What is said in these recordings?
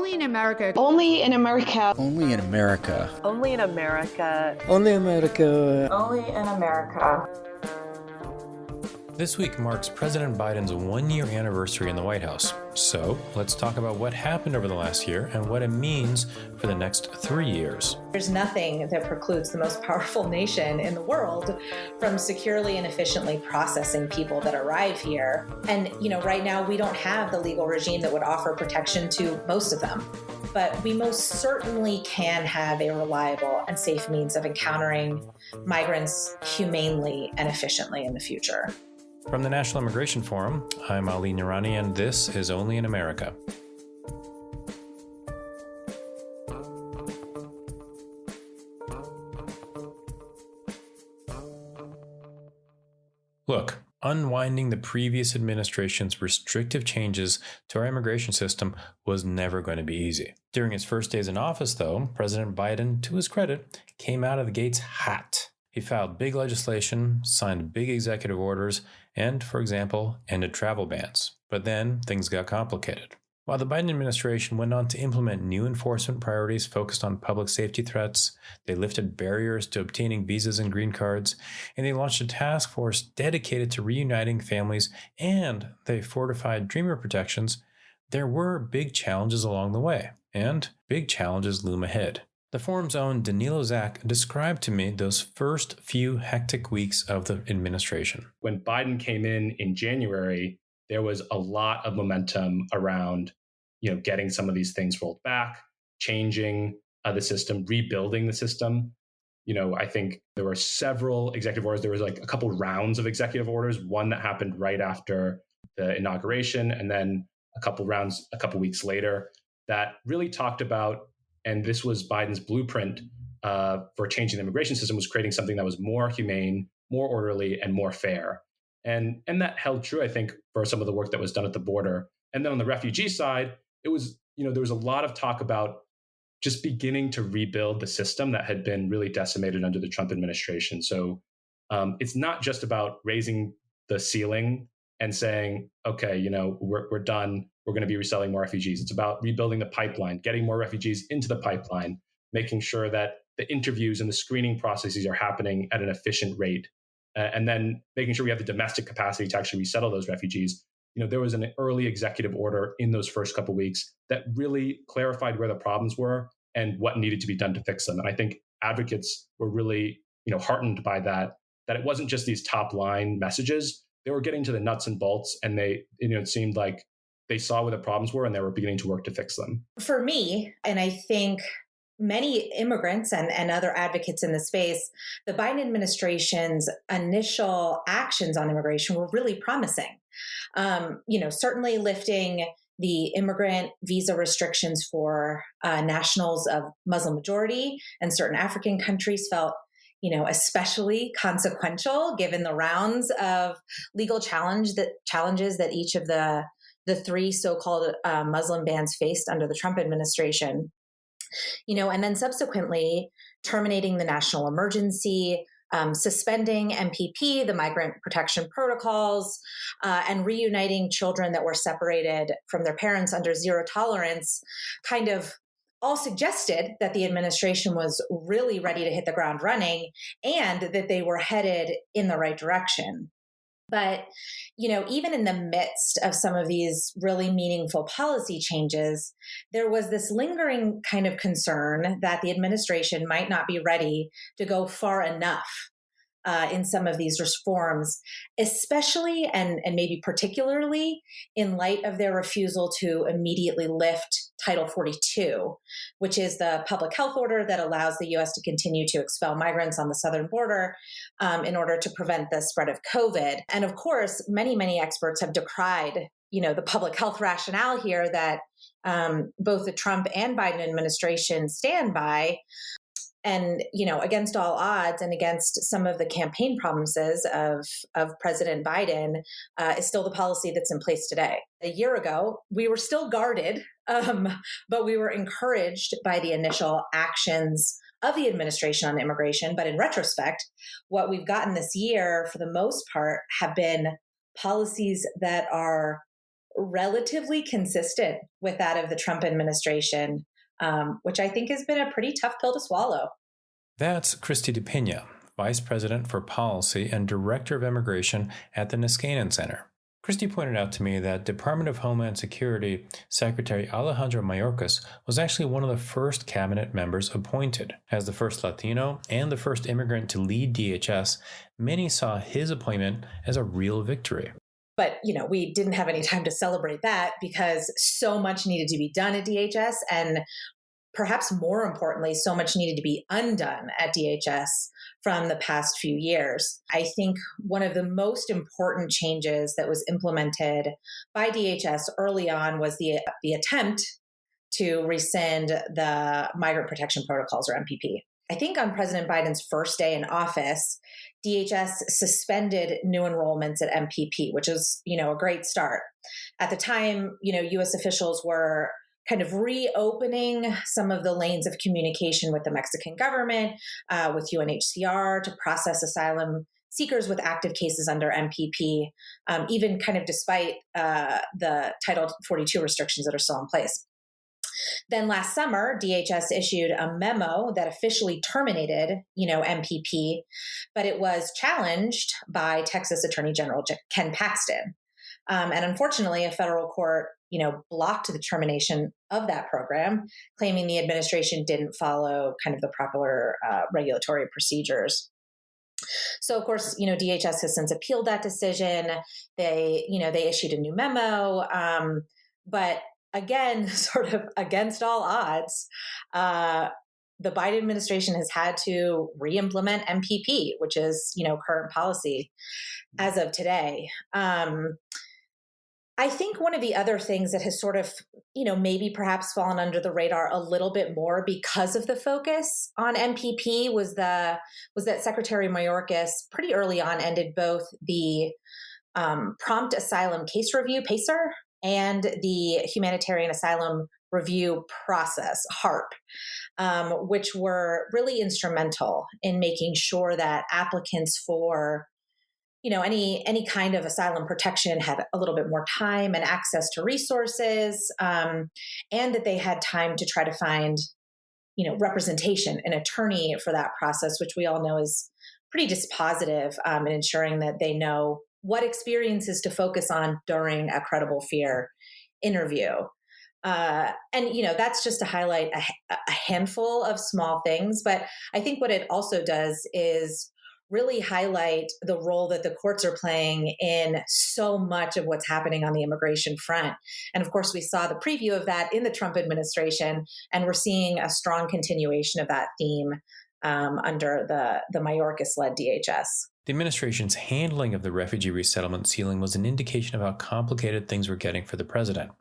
Only in America. Only in America. Only in America. Only in America. Only America. Only in America. This week marks President Biden's one-year anniversary in the White House. So let's talk about what happened over the last year and what it means for the next 3 years. There's nothing that precludes the most powerful nation in the world from securely and efficiently processing people that arrive here. And, right now we don't have the legal regime that would offer protection to most of them. But we most certainly can have a reliable and safe means of encountering migrants humanely and efficiently in the future. From the National Immigration Forum, I'm Ali Noorani, and this is Only in America. Look, unwinding the previous administration's restrictive changes to our immigration system was never going to be easy. During his first days in office, though, President Biden, to his credit, came out of the gates hot. He filed big legislation, signed big executive orders, and, for example, ended travel bans. But then things got complicated. While the Biden administration went on to implement new enforcement priorities focused on public safety threats, they lifted barriers to obtaining visas and green cards, and they launched a task force dedicated to reuniting families, and they fortified Dreamer protections, there were big challenges along the way, and big challenges loom ahead. The forum's own Danilo Zak described to me those first few hectic weeks of the administration. When Biden came in January, there was a lot of momentum around, getting some of these things rolled back, changing the system, rebuilding the system. I think there were several executive orders. There was like a couple rounds of executive orders, one that happened right after the inauguration, and then a couple rounds a couple weeks later that really talked about, and this was Biden's blueprint for changing the immigration system, was creating something that was more humane, more orderly, and more fair. And that held true, I think, for some of the work that was done at the border. And then on the refugee side, it was, there was a lot of talk about just beginning to rebuild the system that had been really decimated under the Trump administration. So it's not just about raising the ceiling and saying, okay, we're done. We're going to be reselling more refugees. It's about rebuilding the pipeline, getting more refugees into the pipeline, making sure that the interviews and the screening processes are happening at an efficient rate, and then making sure we have the domestic capacity to actually resettle those refugees. There was an early executive order in those first couple of weeks that really clarified where the problems were and what needed to be done to fix them. And I think advocates were really, heartened by that it wasn't just these top line messages. They were getting to the nuts and bolts, and it seemed like they saw where the problems were and they were beginning to work to fix them. For me, and I think many immigrants and other advocates in the space, the Biden administration's initial actions on immigration were really promising. Certainly lifting the immigrant visa restrictions for nationals of Muslim majority and certain African countries felt especially consequential given the rounds of legal challenges that each of the three so-called Muslim bans faced under the Trump administration. And then subsequently terminating the national emergency, suspending MPP, the Migrant Protection Protocols, and reuniting children that were separated from their parents under zero tolerance kind of all suggested that the administration was really ready to hit the ground running and that they were headed in the right direction. But, even in the midst of some of these really meaningful policy changes, there was this lingering kind of concern that the administration might not be ready to go far enough in some of these reforms, especially and maybe particularly in light of their refusal to immediately lift Title 42, which is the public health order that allows the U.S. to continue to expel migrants on the southern border in order to prevent the spread of COVID. And of course, many, many experts have decried, the public health rationale here that both the Trump and Biden administration stand by. And, against all odds and against some of the campaign promises of President Biden is still the policy that's in place today. A year ago, we were still guarded, but we were encouraged by the initial actions of the administration on immigration. But in retrospect, what we've gotten this year, for the most part, have been policies that are relatively consistent with that of the Trump administration, which I think has been a pretty tough pill to swallow. That's Kristie De Pena, Vice President for Policy and Director of Immigration at the Niskanen Center. Kristie pointed out to me that Department of Homeland Security Secretary Alejandro Mayorkas was actually one of the first cabinet members appointed. As the first Latino and the first immigrant to lead DHS, many saw his appointment as a real victory. But, we didn't have any time to celebrate that because so much needed to be done at DHS, and perhaps more importantly, so much needed to be undone at DHS from the past few years. I think one of the most important changes that was implemented by DHS early on was the attempt to rescind the Migrant Protection Protocols, or MPP. I think on President Biden's first day in office, DHS suspended new enrollments at MPP, which is, a great start. At the time, U.S. officials were kind of reopening some of the lanes of communication with the Mexican government, with UNHCR to process asylum seekers with active cases under MPP, even kind of despite the Title 42 restrictions that are still in place. Then last summer, DHS issued a memo that officially terminated, MPP, but it was challenged by Texas Attorney General Ken Paxton. And unfortunately, a federal court, blocked the termination of that program, claiming the administration didn't follow kind of the proper regulatory procedures. So, of course, DHS has since appealed that decision. They issued a new memo, but again, sort of against all odds, the Biden administration has had to re-implement MPP, which is, current policy as of today. I think one of the other things that has sort of, maybe perhaps fallen under the radar a little bit more because of the focus on MPP was that Secretary Mayorkas pretty early on ended both the Prompt Asylum Case Review, PACER, and the Humanitarian Asylum Review Process, HARP, which were really instrumental in making sure that applicants for any kind of asylum protection had a little bit more time and access to resources, and that they had time to try to find, representation, an attorney for that process, which we all know is pretty dispositive in ensuring that they know what experiences to focus on during a credible fear interview. And that's just to highlight a handful of small things. But I think what it also does is really highlight the role that the courts are playing in so much of what's happening on the immigration front. And of course, we saw the preview of that in the Trump administration, and we're seeing a strong continuation of that theme under the Mayorkas-led DHS. The administration's handling of the refugee resettlement ceiling was an indication of how complicated things were getting for the president,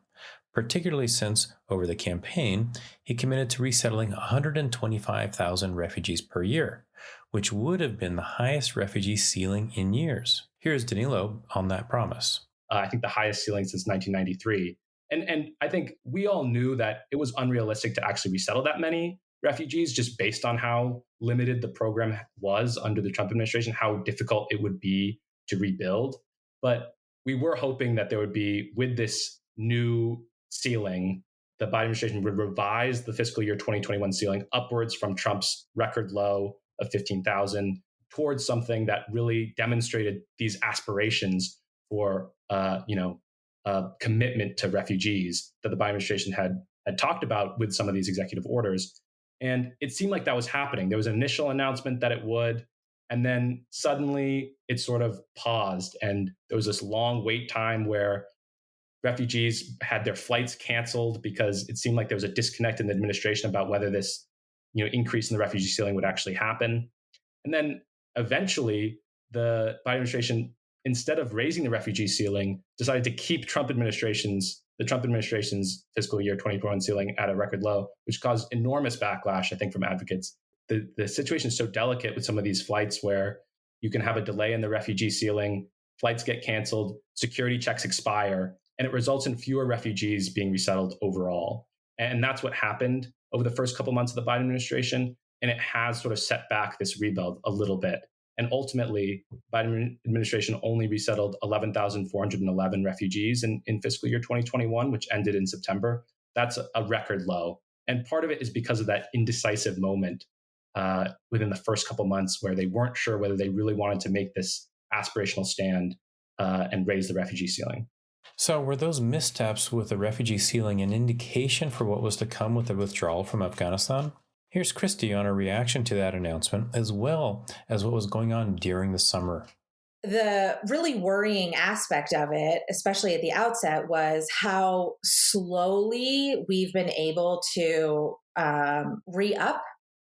particularly since, over the campaign, he committed to resettling 125,000 refugees per year, which would have been the highest refugee ceiling in years. Here's Danilo on that promise. I think the highest ceiling since 1993. And I think we all knew that it was unrealistic to actually resettle that many refugees just based on how limited the program was under the Trump administration, how difficult it would be to rebuild. But we were hoping that there would be, with this new ceiling, the Biden administration would revise the fiscal year 2021 ceiling upwards from Trump's record low of 15,000 towards something that really demonstrated these aspirations for, commitment to refugees that the Biden administration had talked about with some of these executive orders. And it seemed like that was happening. There was an initial announcement that it would, and then suddenly it sort of paused. And there was this long wait time where refugees had their flights canceled because it seemed like there was a disconnect in the administration about whether this, increase in the refugee ceiling would actually happen. And then eventually the Biden administration, instead of raising the refugee ceiling, decided to keep the Trump administration's fiscal year 2021 ceiling at a record low, which caused enormous backlash, I think, from advocates. The situation is so delicate with some of these flights where you can have a delay in the refugee ceiling, flights get canceled, security checks expire, and it results in fewer refugees being resettled overall. And that's what happened over the first couple months of the Biden administration. And it has sort of set back this rebuild a little bit. And ultimately, Biden administration only resettled 11,411 refugees in fiscal year 2021, which ended in September. That's a record low. And part of it is because of that indecisive moment within the first couple months where they weren't sure whether they really wanted to make this aspirational stand and raise the refugee ceiling. So were those missteps with the refugee ceiling an indication for what was to come with the withdrawal from Afghanistan? Here's Kristie on a reaction to that announcement, as well as what was going on during the summer. The really worrying aspect of it, especially at the outset, was how slowly we've been able to re-up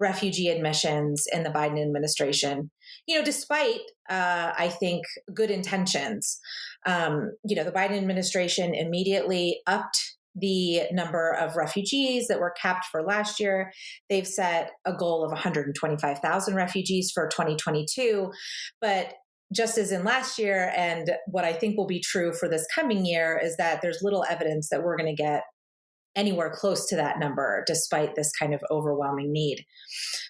refugee admissions in the Biden administration, despite, I think, good intentions. The Biden administration immediately upped the number of refugees that were capped for last year. They've set a goal of 125,000 refugees for 2022. But just as in last year, and what I think will be true for this coming year, is that there's little evidence that we're going to get anywhere close to that number, despite this kind of overwhelming need.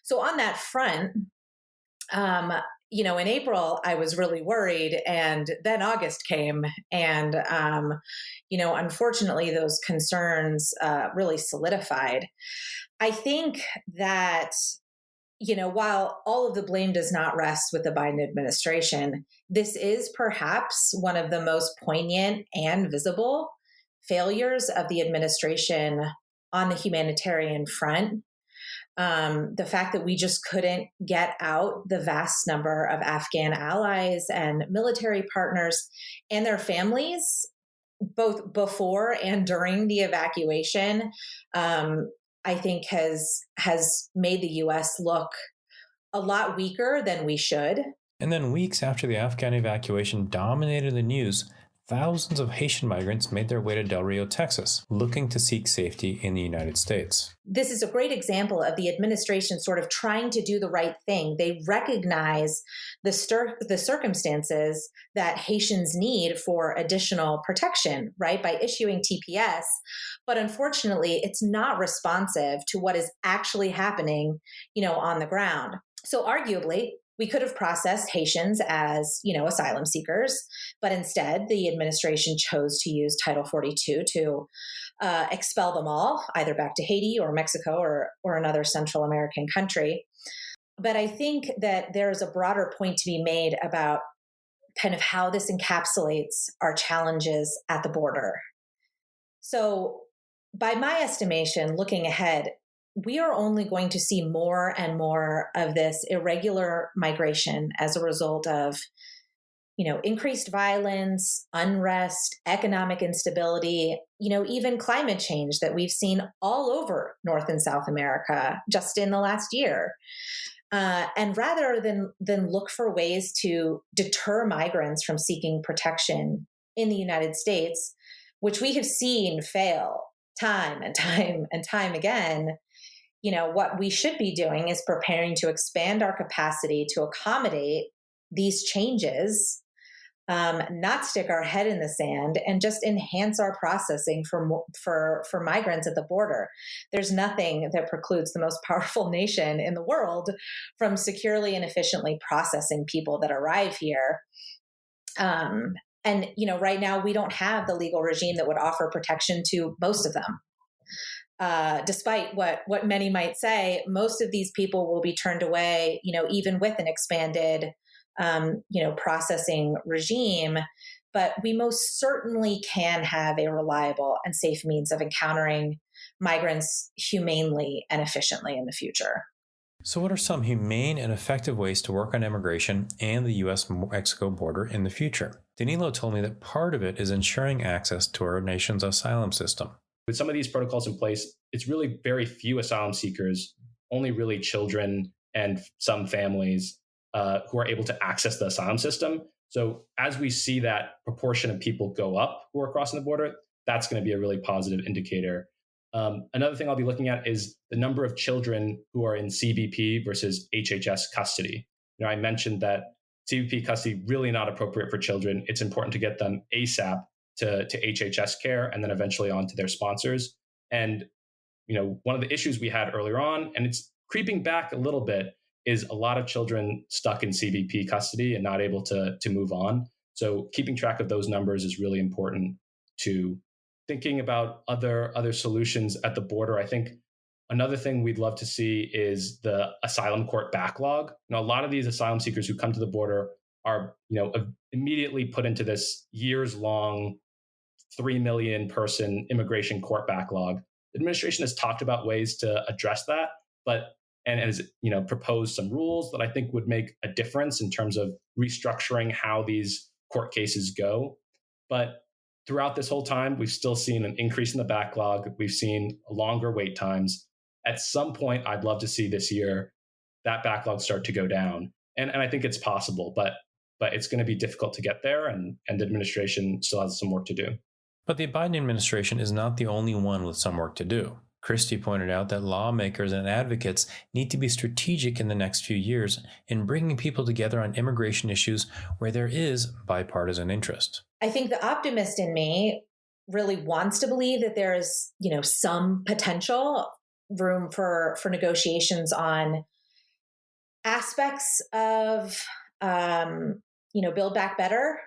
So on that front, in April, I was really worried, and then August came, and, unfortunately, those concerns really solidified. I think that, while all of the blame does not rest with the Biden administration, this is perhaps one of the most poignant and visible failures of the administration on the humanitarian front. The fact that we just couldn't get out the vast number of Afghan allies and military partners and their families, both before and during the evacuation, I think has made the U.S. look a lot weaker than we should. And then weeks after the Afghan evacuation dominated the news, thousands of Haitian migrants made their way to Del Rio, Texas, looking to seek safety in the United States. This is a great example of the administration sort of trying to do the right thing. They recognize the circumstances that Haitians need for additional protection, right, by issuing TPS. But unfortunately, it's not responsive to what is actually happening, on the ground. So arguably, we could have processed Haitians as, asylum seekers, but instead the administration chose to use Title 42 to expel them all, either back to Haiti or Mexico or another Central American country. But I think that there's a broader point to be made about kind of how this encapsulates our challenges at the border. So by my estimation, looking ahead, we are only going to see more and more of this irregular migration as a result of, increased violence, unrest, economic instability, even climate change that we've seen all over North and South America just in the last year. And rather than look for ways to deter migrants from seeking protection in the United States, which we have seen fail time and time and time again, what we should be doing is preparing to expand our capacity to accommodate these changes, not stick our head in the sand, and just enhance our processing for migrants at the border. There's nothing that precludes the most powerful nation in the world from securely and efficiently processing people that arrive here. And right now we don't have the legal regime that would offer protection to most of them. Despite what many might say, most of these people will be turned away, even with an expanded, processing regime. But we most certainly can have a reliable and safe means of encountering migrants humanely and efficiently in the future. So what are some humane and effective ways to work on immigration and the U.S.-Mexico border in the future? Danilo told me that part of it is ensuring access to our nation's asylum system. With some of these protocols in place, it's really very few asylum seekers, only really children and some families who are able to access the asylum system. So as we see that proportion of people go up who are crossing the border, that's going to be a really positive indicator. Another thing I'll be looking at is the number of children who are in CBP versus HHS custody. I mentioned that CBP custody really not appropriate for children. It's important to get them ASAP to HHS care and then eventually on to their sponsors. And, one of the issues we had earlier on, and it's creeping back a little bit, is a lot of children stuck in CBP custody and not able to move on. So keeping track of those numbers is really important to thinking about other solutions at the border. I think another thing we'd love to see is the asylum court backlog. A lot of these asylum seekers who come to the border are, immediately put into this years-long 3 million person immigration court backlog. The administration has talked about ways to address that, and has proposed some rules that I think would make a difference in terms of restructuring how these court cases go. But throughout this whole time, we've still seen an increase in the backlog. We've seen longer wait times. At some point, I'd love to see this year that backlog start to go down. And I think it's possible, but it's going to be difficult to get there, and the administration still has some work to do. But the Biden administration is not the only one with some work to do. Kristie pointed out that lawmakers and advocates need to be strategic in the next few years in bringing people together on immigration issues where there is bipartisan interest. I think the optimist in me really wants to believe that there is, some potential room for negotiations on aspects of, Build Back Better.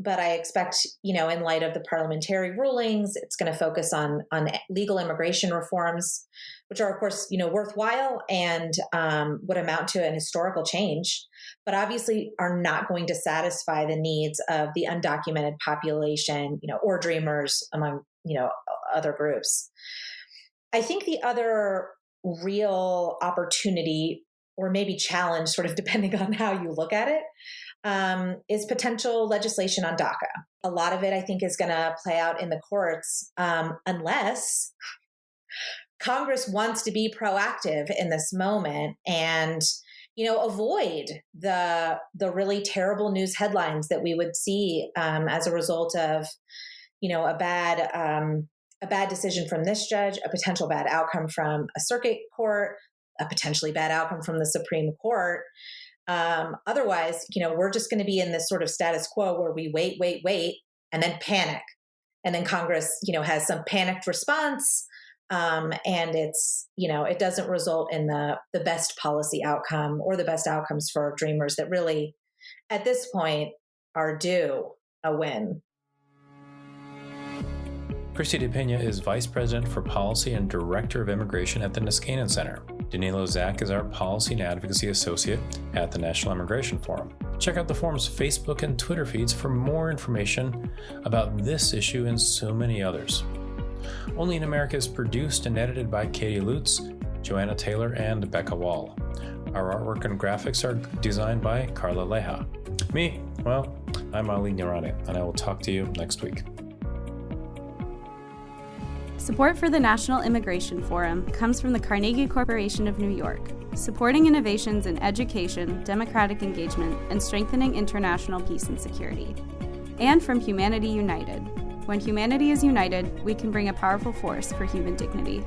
But I expect, in light of the parliamentary rulings, it's going to focus on legal immigration reforms, which are, of course, worthwhile and would amount to an historical change, but obviously are not going to satisfy the needs of the undocumented population, or dreamers among, other groups. I think the other real opportunity, or maybe challenge, sort of depending on how you look at it, is potential legislation on Daca. A lot of it, I think, is going to play out in the courts unless Congress wants to be proactive in this moment and, avoid the really terrible news headlines that we would see as a result of, a bad decision from this judge, a potential bad outcome from a circuit court, a potentially bad outcome from the Supreme Court. Otherwise, we're just going to be in this sort of status quo where we wait, and then panic. And then Congress, has some panicked response. And it's, it doesn't result in the best policy outcome or the best outcomes for dreamers that really, at this point, are due a win. Kristie De Pena is Vice President for Policy and Director of Immigration at the Niskanen Center. Danilo Zak is our Policy and Advocacy Associate at the National Immigration Forum. Check out the forum's Facebook and Twitter feeds for more information about this issue and so many others. Only in America is produced and edited by Katie Lutz, Joanna Taylor, and Becca Wall. Our artwork and graphics are designed by Carla Leja. I'm Ali Nirani, and I will talk to you next week. Support for the National Immigration Forum comes from the Carnegie Corporation of New York, supporting innovations in education, democratic engagement, and strengthening international peace and security. And from Humanity United. When humanity is united, we can bring a powerful force for human dignity.